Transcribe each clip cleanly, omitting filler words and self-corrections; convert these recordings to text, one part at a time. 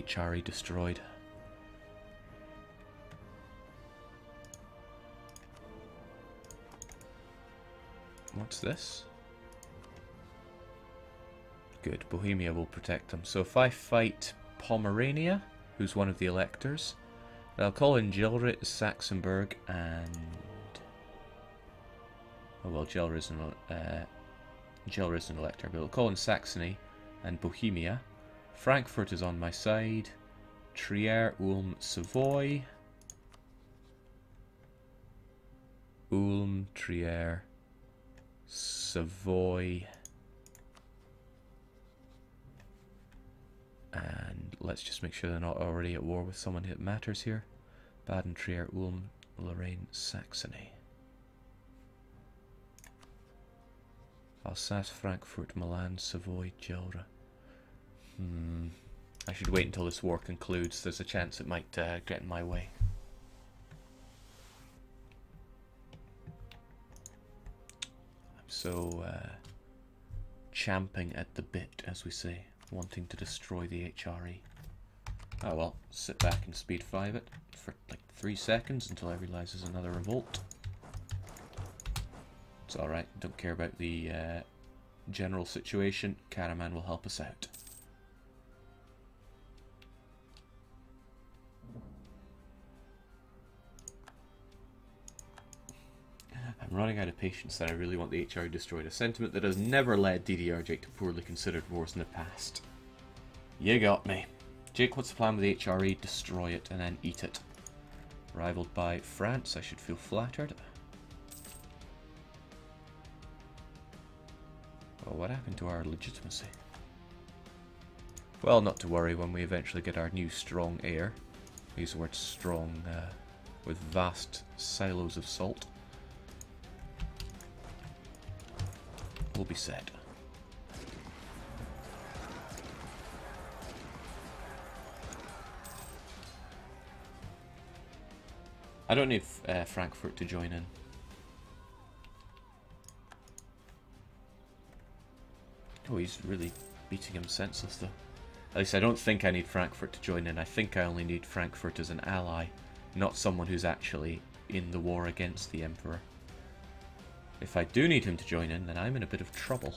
HRE destroyed. What's this? Good, Bohemia will protect them. So if I fight Pomerania, who's one of the electors, I'll call in Gelre, Saxonburg, and... oh well, Gelre is an elector, but I'll call in Saxony and Bohemia. Frankfurt is on my side. Trier, Ulm, Savoy. Ulm, Trier, Savoy. And let's just make sure they're not already at war with someone that matters here. Baden, Trier, Ulm, Lorraine, Saxony. Alsace, Frankfurt, Milan, Savoy, Gelre. I should wait until this war concludes. There's a chance it might get in my way. I'm so champing at the bit, as we say, wanting to destroy the HRE. Oh well, sit back and speed 5 it for like 3 seconds until I realise there's another revolt. It's alright, don't care about the general situation. Karaman will help us out. I'm running out of patience that I really want the HRE destroyed, a sentiment that has never led DDR-Jake to poorly considered wars in the past. You got me. Jake, what's the plan with the HRE? Destroy it and then eat it. Rivaled by France, I should feel flattered. Well, what happened to our legitimacy? Well, not to worry when we eventually get our new strong heir. I use the word strong with vast silos of salt. We'll be set. I don't need Frankfurt to join in. Oh, he's really beating him senseless though. At least I don't think I need Frankfurt to join in. I think I only need Frankfurt as an ally, not someone who's actually in the war against the Emperor. If I do need him to join in, then I'm in a bit of trouble.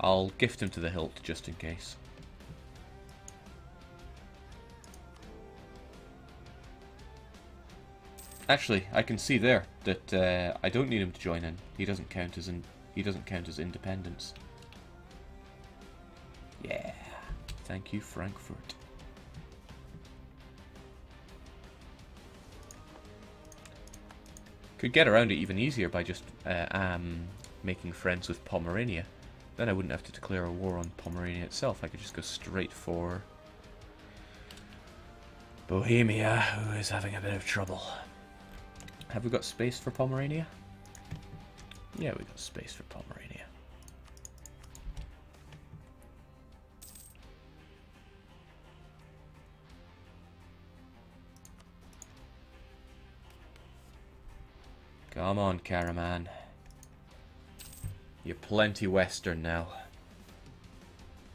I'll gift him to the hilt just in case. Actually, I can see there that I don't need him to join in. He doesn't count as independence. Yeah, thank you, Frankfurt. Could get around it even easier by just making friends with Pomerania. Then I wouldn't have to declare a war on Pomerania itself. I could just go straight for Bohemia, who is having a bit of trouble. Have we got space for Pomerania? Yeah, we got space for Pomerania. Come on, Karaman. You're plenty Western now.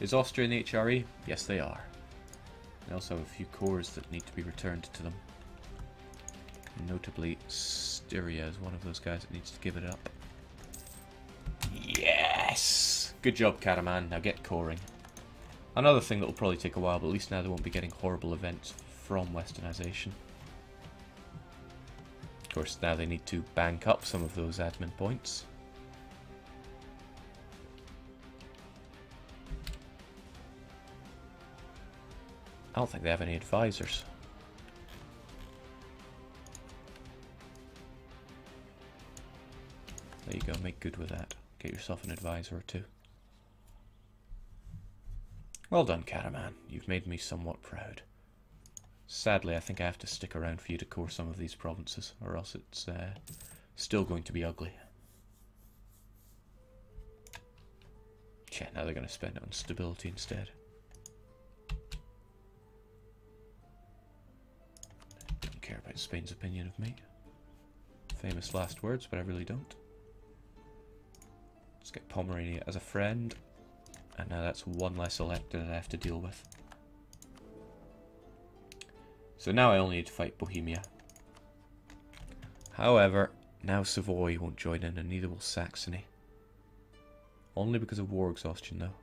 Is Austria in the HRE? Yes, they are. They also have a few cores that need to be returned to them. Notably, Styria is one of those guys that needs to give it up. Yes! Good job, Karaman. Now get coring. Another thing that will probably take a while, but at least now they won't be getting horrible events from Westernization. Of course, now they need to bank up some of those admin points. I don't think they have any advisors. There you go, make good with that. Get yourself an advisor or two. Well done, Karaman. You've made me somewhat proud. Sadly, I think I have to stick around for you to core some of these provinces, or else it's still going to be ugly. Yeah, now they're going to spend it on stability instead. Don't care about Spain's opinion of me. Famous last words, but I really don't. Let's get Pomerania as a friend. And now that's one less elector that I have to deal with. So now I only need to fight Bohemia. However, now Savoy won't join in, and neither will Saxony. Only because of war exhaustion, though.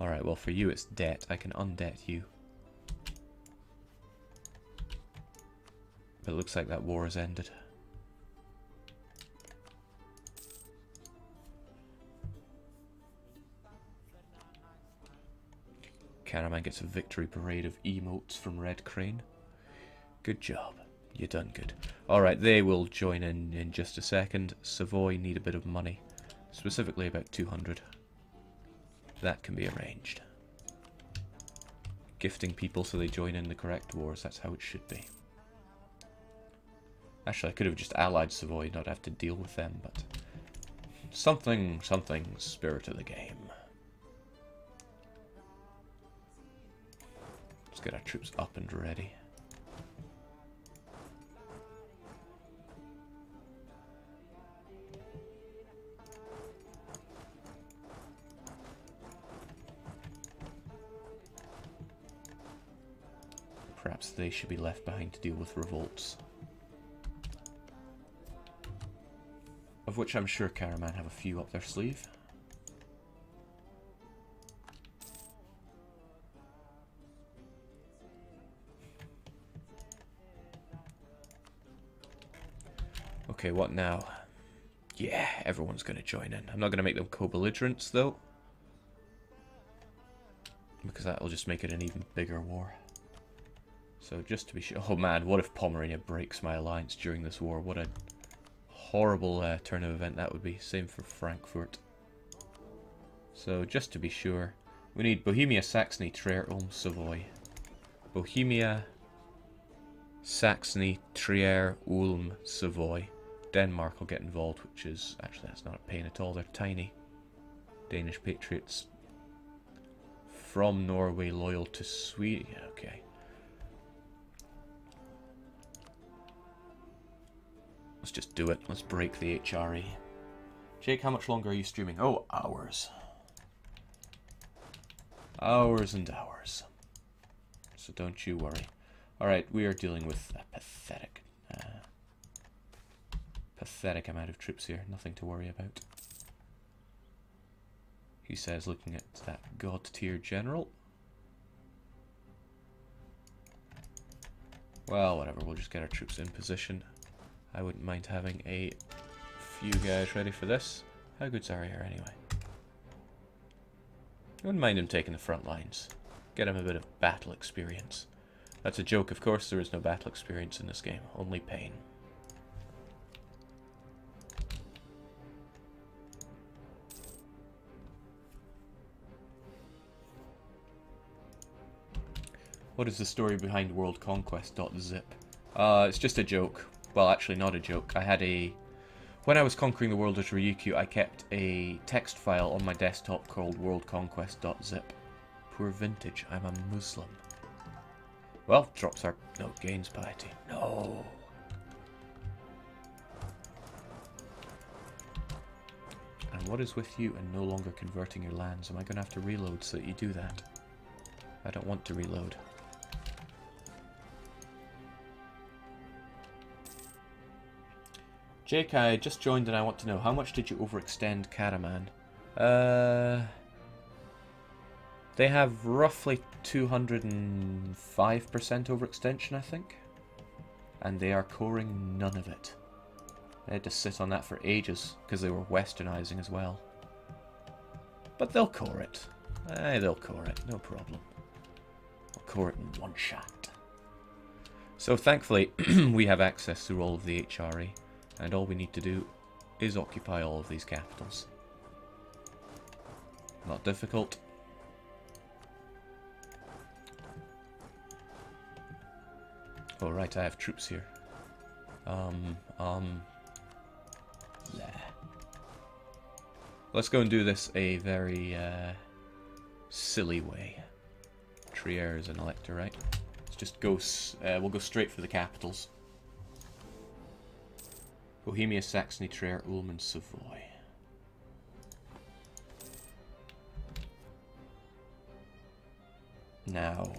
Alright, well for you it's debt. I can undebt you. But it looks like that war has ended. Caraman gets a victory parade of emotes from Red Crane. Good job. You done good. Alright, they will join in just a second. Savoy need a bit of money. Specifically about 200. That can be arranged. Gifting people so they join in the correct wars, that's how it should be. Actually, I could have just allied Savoy, not have to deal with them, but... something, spirit of the game. Let's get our troops up and ready. Perhaps they should be left behind to deal with revolts. Of which I'm sure Caraman have a few up their sleeve. Okay, what now? Yeah, everyone's going to join in. I'm not going to make them co-belligerents, though. Because that will just make it an even bigger war. So just to be sure... oh man, what if Pomerania breaks my alliance during this war? What a horrible turn of event that would be. Same for Frankfurt. So just to be sure, we need Bohemia, Saxony, Trier, Ulm, Savoy. Bohemia, Saxony, Trier, Ulm, Savoy. Denmark will get involved, which is... actually, that's not a pain at all. They're tiny. Danish patriots. From Norway, loyal to Sweden. Okay. Let's just do it. Let's break the HRE. Jake, how much longer are you streaming? Oh, hours. Hours and hours. So don't you worry. Alright, we are dealing with a pathetic amount of troops here. Nothing to worry about. He says, looking at that god tier general. Well, whatever. We'll just get our troops in position. I wouldn't mind having a few guys ready for this. How good's our air anyway? I wouldn't mind him taking the front lines. Get him a bit of battle experience. That's a joke, of course. There is no battle experience in this game. Only pain. What is the story behind worldconquest.zip? It's just a joke. Well, actually not a joke. I had a... when I was conquering the world as Ryukyu, I kept a text file on my desktop called worldconquest.zip. Poor vintage, I'm a Muslim. Well, drops our... no, gains piety. No! And what is with you and no longer converting your lands? Am I going to have to reload so that you do that? I don't want to reload. Jake, I just joined and I want to know, how much did you overextend Caraman? They have roughly 205% overextension, I think. And they are coring none of it. They had to sit on that for ages, because they were westernizing as well. But they'll core it. They'll core it, no problem. They'll core it in one shot. So thankfully, we have access through all of the HRE. And all we need to do is occupy all of these capitals. Not difficult. Oh right, I have troops here. Let's go and do this a very silly way. Trier is an elector, right? Let's just go. We'll go straight for the capitals. Bohemia, Saxony, Trier, Ulm, and Savoy. Now,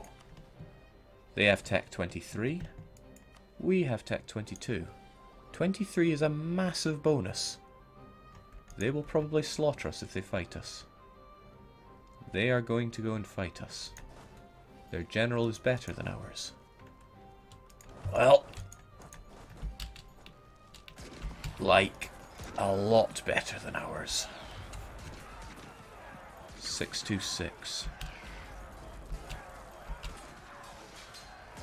they have Tech 23. We have Tech 22. 23 is a massive bonus. They will probably slaughter us if they fight us. They are going to go and fight us. Their general is better than ours. Well, like, a lot better than ours. 626.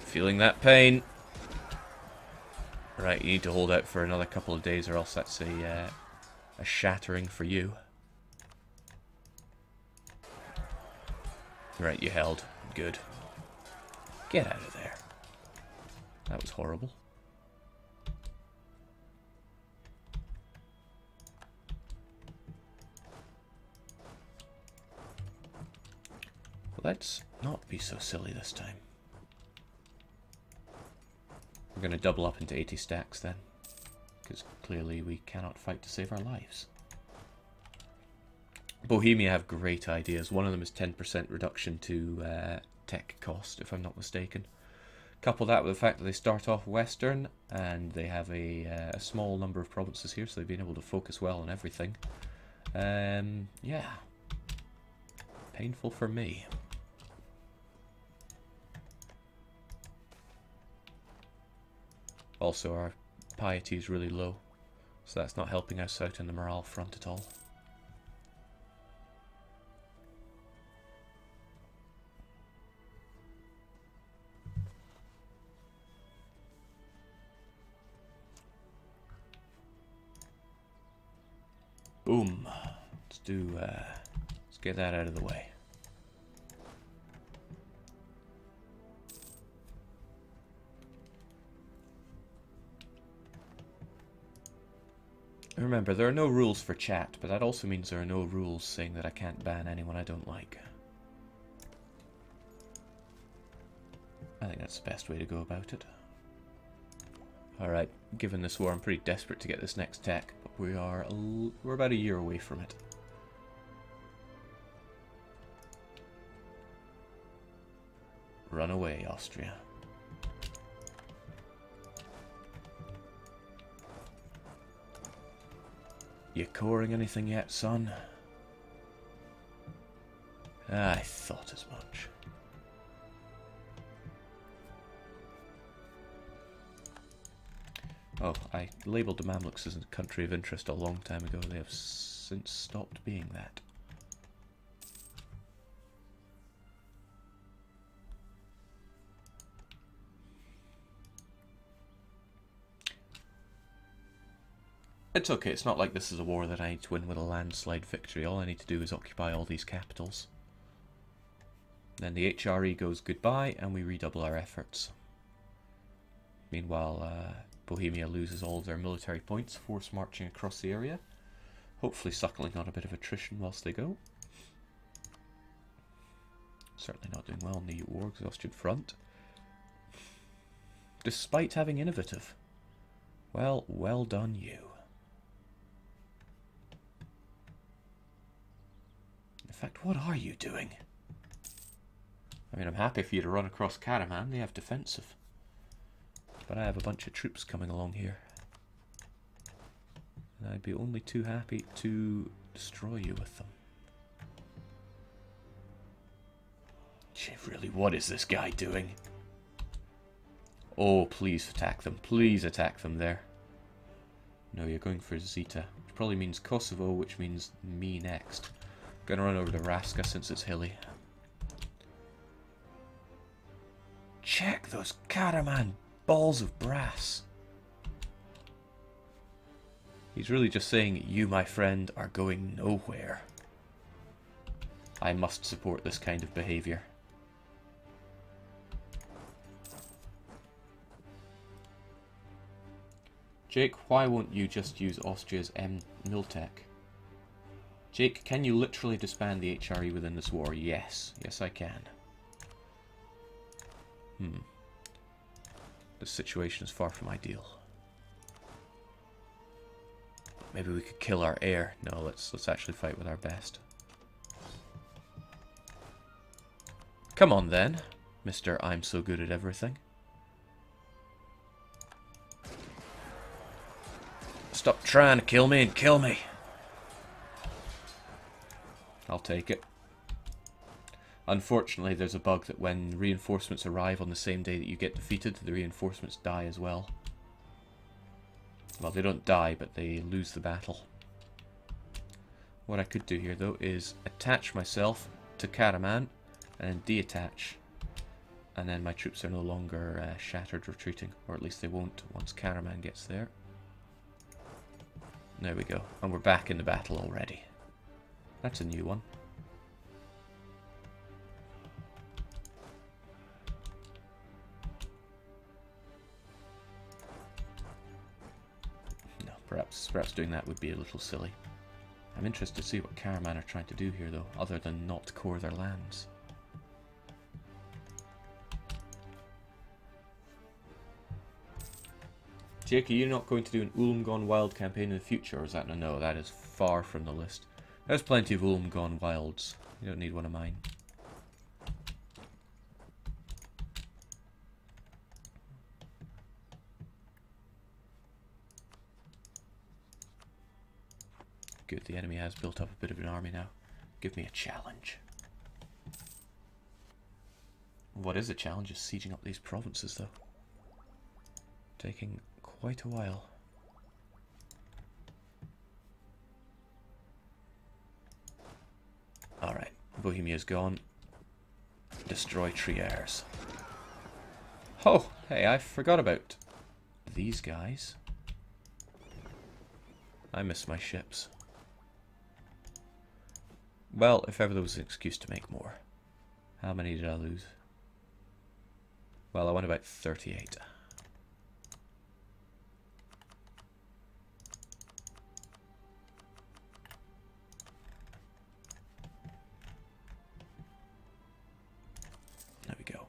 Feeling that pain. Right, you need to hold out for another couple of days or else that's a shattering for you. Right, you held. Good. Get out of there. That was horrible. Let's not be so silly this time. We're going to double up into 80 stacks then, because clearly we cannot fight to save our lives. Bohemia have great ideas. One of them is 10% reduction to tech cost, if I'm not mistaken. Couple that with the fact that they start off Western, and they have a small number of provinces here, so they've been able to focus well on everything. Yeah. Painful for me. Also, our piety is really low, so that's not helping us out in the morale front at all. Boom. Let's get that out of the way. Remember, there are no rules for chat, but that also means there are no rules saying that I can't ban anyone I don't like. I think that's the best way to go about it. Alright, given this war, I'm pretty desperate to get this next tech, but we're about a year away from it. Run away, Austria. You coring anything yet, son? I thought as much. Oh, I labelled the Mamluks as a country of interest a long time ago. They have since stopped being that. It's okay, it's not like this is a war that I need to win with a landslide victory. All I need to do is occupy all these capitals. Then the HRE goes goodbye and we redouble our efforts. Meanwhile, Bohemia loses all of their military points, force marching across the area. Hopefully suckling on a bit of attrition whilst they go. Certainly not doing well on the war exhaustion front. Despite having innovative. Well, well done you. In fact, what are you doing? I mean, I'm happy for you to run across Karaman. They have defensive. But I have a bunch of troops coming along here. And I'd be only too happy to destroy you with them. Gee, really, what is this guy doing? Oh, please attack them. Please attack them there. No, you're going for Zeta. Which probably means Kosovo, which means me next. Gonna run over to Raska since it's hilly. Check those Karaman balls of brass. He's really just saying, you, my friend, are going nowhere. I must support this kind of behaviour. Jake, why won't you just use Austria's Miltech? Jake, can you literally disband the HRE within this war? Yes. Yes, I can. This situation is far from ideal. Maybe we could kill our heir. No, let's actually fight with our best. Come on then, Mr. I'm so good at everything. Stop trying to kill me and kill me. I'll take it. Unfortunately, there's a bug that when reinforcements arrive on the same day that you get defeated, the reinforcements die as well. Well, they don't die, but they lose the battle. What I could do here, though, is attach myself to Karaman and detach. And then my troops are no longer shattered retreating, or at least they won't once Karaman gets there. There we go. And we're back in the battle already. That's a new one. No, perhaps doing that would be a little silly. I'm interested to see what Karaman are trying to do here, though, other than not core their lands. Jake, are you not going to do an Ulm Gone Wild campaign in the future, or is that no? That is far from the list. There's plenty of Ulm Gone Wilds. You don't need one of mine. Good, the enemy has built up a bit of an army now. Give me a challenge. What is a challenge is sieging up these provinces, though. Taking quite a while. Alright, Bohemia's gone. Destroy Triers. Oh, hey, I forgot about these guys. I miss my ships. Well, if ever there was an excuse to make more. How many did I lose? Well, I won about 38. There we go.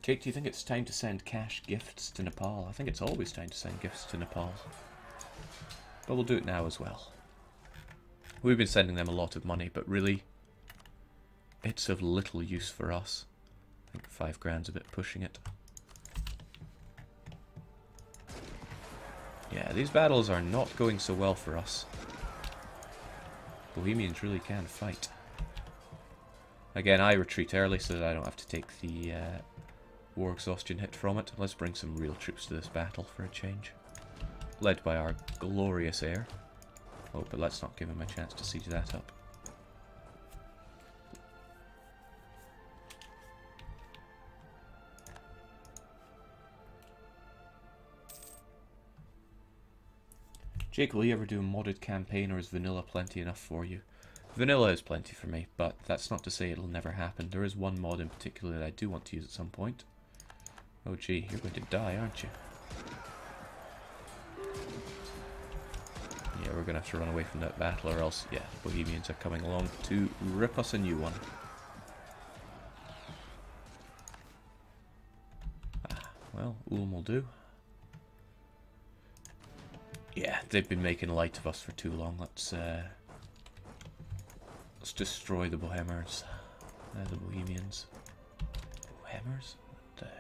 Jake, do you think it's time to send cash gifts to Nepal? I think it's always time to send gifts to Nepal. But we'll do it now as well. We've been sending them a lot of money, but really, it's of little use for us. I think 5 grand's a bit pushing it. Yeah, these battles are not going so well for us. Bohemians really can fight. Again, I retreat early so that I don't have to take the war exhaustion hit from it. Let's bring some real troops to this battle for a change. Led by our glorious heir. Oh, but let's not give him a chance to siege that up. Jake, will you ever do a modded campaign, or is vanilla plenty enough for you? Vanilla is plenty for me, but that's not to say it'll never happen. There is one mod in particular that I do want to use at some point. Oh gee, you're going to die, aren't you? Yeah, we're going to have to run away from that battle, or else, yeah, the Bohemians are coming along to rip us a new one. Ah, well, Ulm will do. Yeah, they've been making light of us for too long. Let's destroy the Bohemers. The Bohemians. Bohemers? What the hell?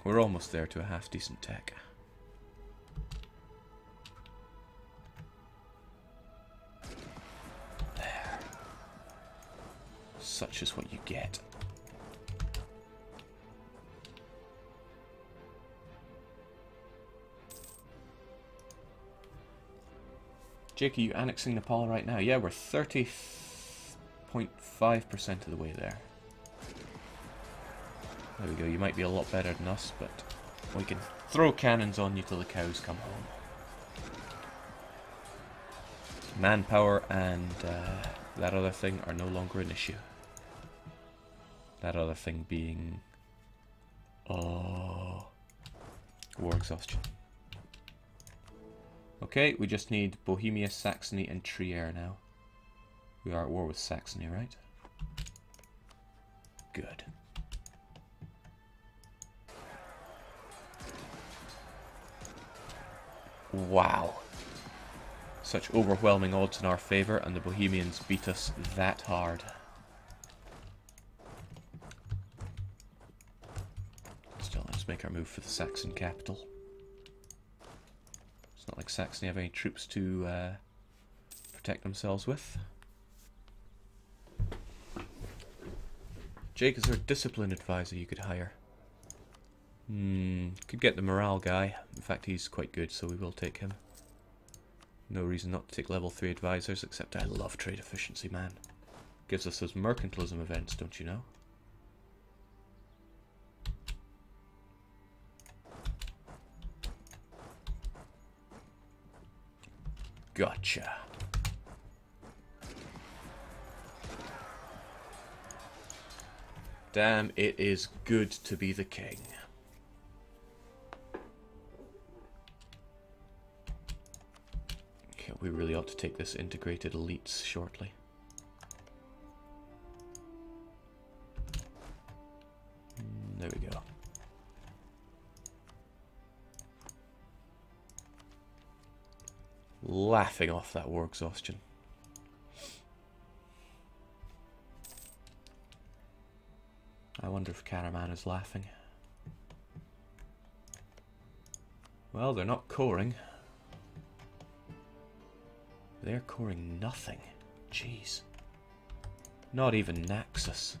We're almost there to a half-decent tech. There. Such is what you get. Jake, are you annexing Nepal right now? Yeah, we're 30.5% of the way there. There we go, you might be a lot better than us, but we can throw cannons on you till the cows come home. Manpower and that other thing are no longer an issue. That other thing being... oh... war exhaustion. Okay, we just need Bohemia, Saxony, and Trier now. We are at war with Saxony, right? Good. Wow. Such overwhelming odds in our favour, and the Bohemians beat us that hard. Still, let's make our move for the Saxon capital. It's not like Saxony have any troops to protect themselves with. Jake, is there a discipline advisor you could hire? Could get the morale guy. In fact, he's quite good, so we will take him. No reason not to take level 3 advisors, except I love trade efficiency, man. Gives us those mercantilism events, don't you know? Gotcha. Damn, it is good to be the king. Okay, we really ought to take this integrated elites shortly. There we go. Laughing off that war exhaustion. I wonder if Karaman is laughing. Well, they're not coring. They're coring nothing. Jeez. Not even Naxos.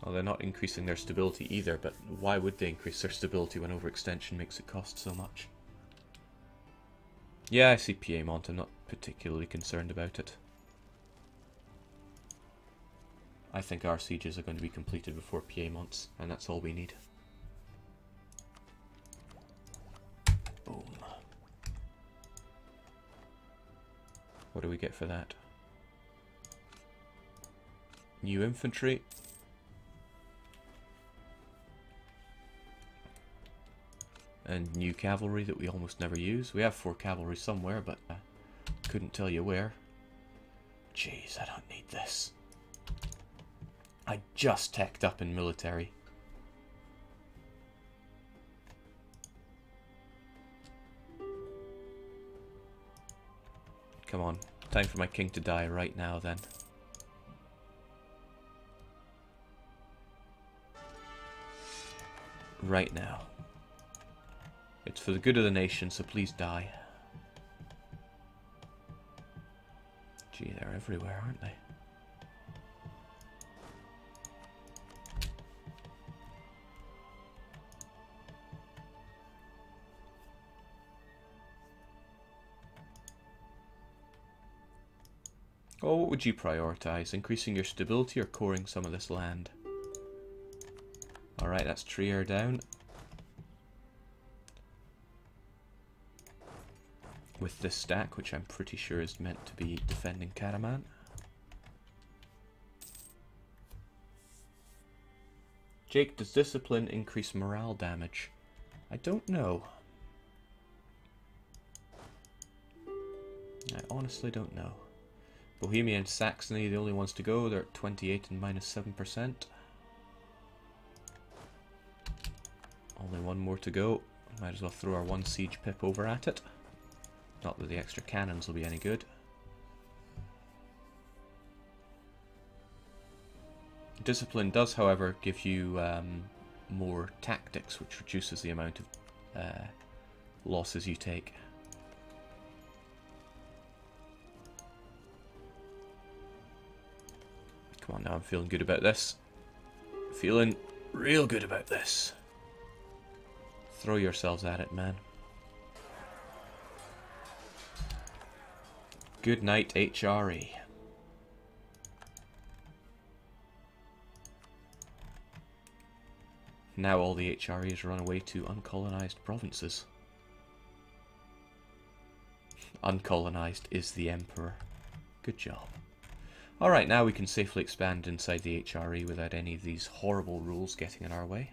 Well, they're not increasing their stability either, but why would they increase their stability when overextension makes it cost so much? Yeah, I see Piedmont. I'm not particularly concerned about it. I think our sieges are going to be completed before Piedmont's, and that's all we need. Boom. What do we get for that? New infantry. And new cavalry that we almost never use. We have 4 cavalry somewhere, but couldn't tell you where. Jeez, I don't need this. I just teched up in military. Come on, time for my king to die right now then. Right now. It's for the good of the nation, so please die. Gee, they're everywhere, aren't they? Oh, what would you prioritize? Increasing your stability or coring some of this land? Alright, that's Trier down. With this stack, which I'm pretty sure is meant to be defending Karaman. Jake, does discipline increase morale damage? I don't know. I honestly don't know. Bohemia and Saxony, the only ones to go. They're at 28 and minus 7%. Only one more to go. Might as well throw our 1 siege pip over at it. Not that the extra cannons will be any good. Discipline does, however, give you more tactics, which reduces the amount of losses you take. Come on now, I'm feeling good about this. Feeling real good about this. Throw yourselves at it, man. Good night, HRE. Now all the HREs run away to uncolonized provinces. Uncolonized is the Emperor. Good job. Alright, now we can safely expand inside the HRE without any of these horrible rules getting in our way.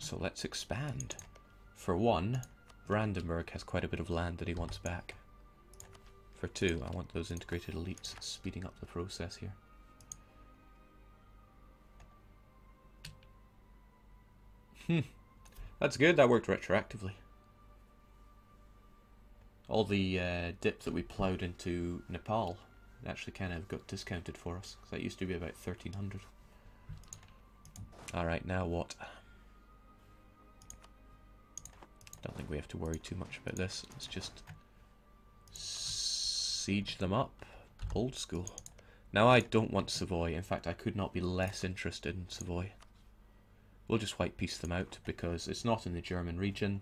So let's expand. For one, Brandenburg has quite a bit of land that he wants back. For two, I want those integrated elites speeding up the process here. That's good, that worked retroactively. All the dip that we ploughed into Nepal actually kind of got discounted for us, because that used to be about 1300. Alright, now what? Don't think we have to worry too much about this. Let's just siege them up. Old school. Now I don't want Savoy. In fact, I could not be less interested in Savoy. We'll just white piece them out because it's not in the German region.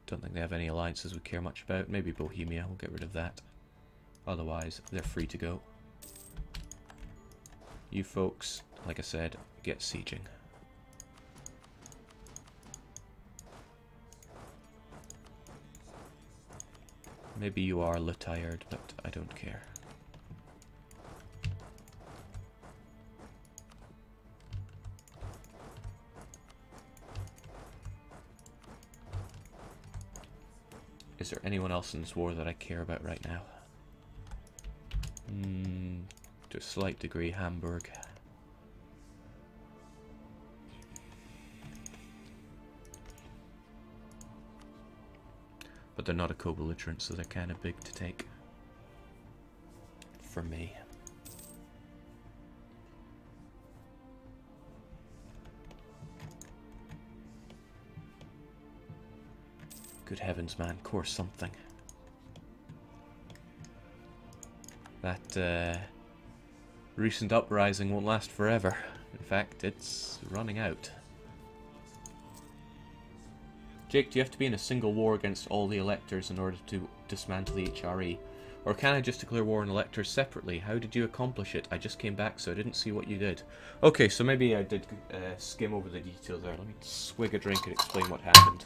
Don't think they have any alliances we care much about. Maybe Bohemia, we'll get rid of that. Otherwise, they're free to go. You folks, like I said, get sieging. Maybe you are tired, but I don't care. Is there anyone else in this war that I care about right now? To a slight degree, Hamburg. But they're not a co-belligerent, so they're kind of big to take. For me. Good heavens, man, course something. That recent uprising won't last forever. In fact, it's running out. Jake, do you have to be in a single war against all the electors in order to dismantle the HRE? Or can I just declare war on electors separately? How did you accomplish it? I just came back, so I didn't see what you did. Okay, so maybe I did skim over the details there. Let me swig a drink and explain what happened.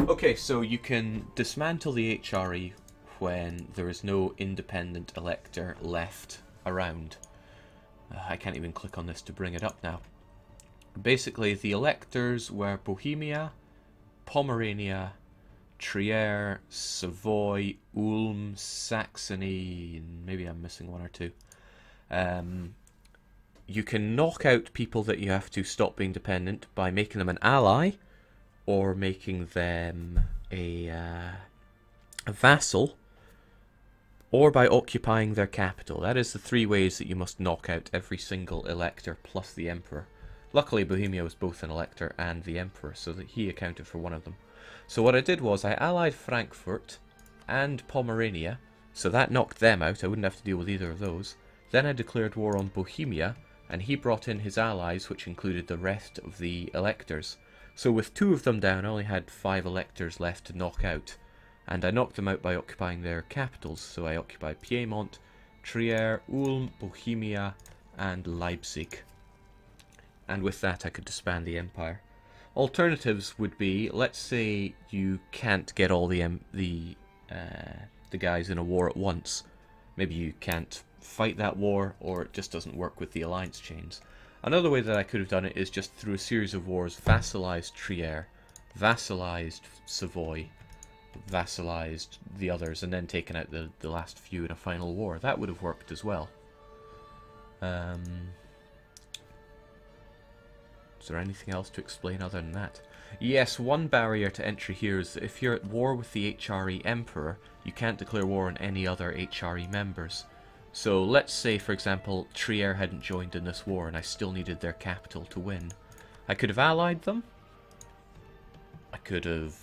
Okay, so you can dismantle the HRE when there is no independent elector left around. I can't even click on this to bring it up now. Basically, the electors were Bohemia, Pomerania, Trier, Savoy, Ulm, Saxony, and maybe I'm missing one or two. You can knock out people that you have to stop being dependent by making them an ally, or making them a vassal, or by occupying their capital. That is the three ways that you must knock out every single elector plus the emperor. Luckily, Bohemia was both an elector and the emperor, so that he accounted for one of them. So what I did was I allied Frankfurt and Pomerania, so that knocked them out. I wouldn't have to deal with either of those. Then I declared war on Bohemia, and he brought in his allies, which included the rest of the electors. So with two of them down, I only had 5 electors left to knock out. And I knocked them out by occupying their capitals. So I occupied Piedmont, Trier, Ulm, Bohemia, and Leipzig. And with that, I could disband the empire. Alternatives would be, let's say you can't get all the guys in a war at once. Maybe you can't fight that war, or it just doesn't work with the alliance chains. Another way that I could have done it is just through a series of wars, vassalized Trier, vassalized Savoy, vassalized the others, and then taken out the last few in a final war. That would have worked as well. Is there anything else to explain other than that? Yes, one barrier to entry here is that if you're at war with the HRE Emperor, you can't declare war on any other HRE members. So let's say, for example, Trier hadn't joined in this war and I still needed their capital to win. I could have allied them. I could have...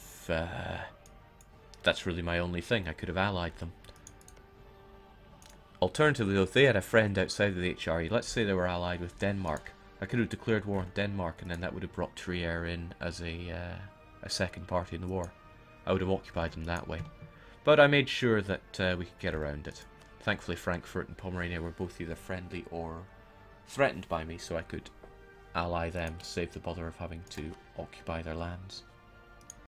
that's really my only thing. I could have allied them. Alternatively, though, if they had a friend outside of the HRE, let's say they were allied with Denmark, I could have declared war on Denmark, and then that would have brought Trier in as a second party in the war. I would have occupied them that way. But I made sure that we could get around it. Thankfully, Frankfurt and Pomerania were both either friendly or threatened by me, so I could ally them, save the bother of having to occupy their lands.